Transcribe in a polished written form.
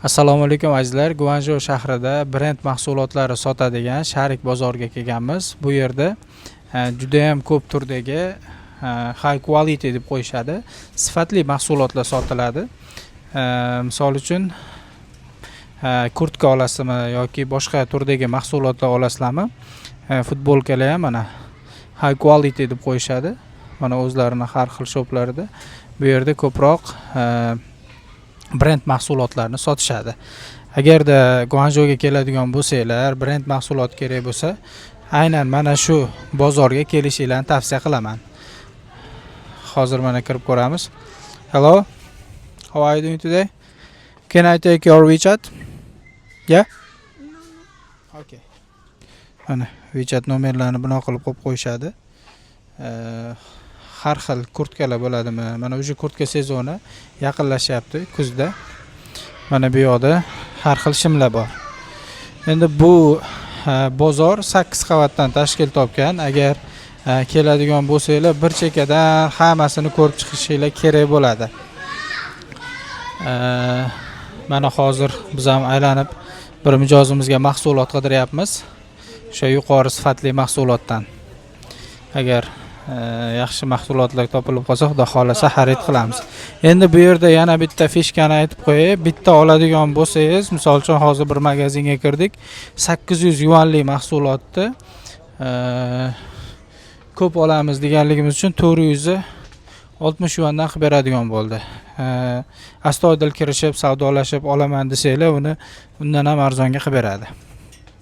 Assalomu alaykum azizlar. Guanzhou shahrida brend mahsulotlari sotadigan Sharik bozorga kelganmiz. Bu yerda juda ham ko'p turdagi high quality deb qo'yishadi. Sifatli mahsulotlar sotiladi. Misol uchun kurtka olasizmi yoki boshqa turdagi mahsulotlar olasizlarmi? Futbolkalar ham mana high quality deb qo'yishadi. Mana o'zlarining har xil shoplarida bu yerda ko'proq brend mahsulotlarni sotishadi. Agarda Guanzhouga keladigan bo'lsanglar, brend mahsulot kerak bo'lsa, aynan mana shu bozorga kelishinglarni tavsiya qilaman. Hozir mana kirib ko'ramiz. Hello. How are you doing today? Can I take your WeChat? Yeah? Okay. Mana WeChat nomerlarini bunaqa qilib qo'yib qo'yishadi. Har xil kurtkalar bo'ladimi? Mana o'sha kurtka sezoni yaqinlashyapti kuzda. Mana bu yoqda har xil shimlar bor. Endi bu bozor 8 qavatdan tashkil topgan. Agar keladigan bo'lsanglar, bir chekkadan hammasini ko'rib chiqishinglar kerak bo'ladi. Mana hozir biz ham aylanib bir mijozimizga mahsulot qidiryapmiz. O'sha yuqori sifatli mahsulotdan. Agar yaxshi mahsulotlar topilib qolsa, xudo xolasa xarid qilamiz. Endi bu yerda yana bitta fishkani aytib qo'yay. Bitta oladigan bo'lsangiz, misol uchun hozir bir magazinga kirdik. 800 yuanli mahsulotni ko'p olamiz deganligimiz uchun 460 yuandan qilib beradigan bo'ldi. Astoydil kirishib, savdolashib olaman desanglar, uni undan ham arzonga qilib beradi.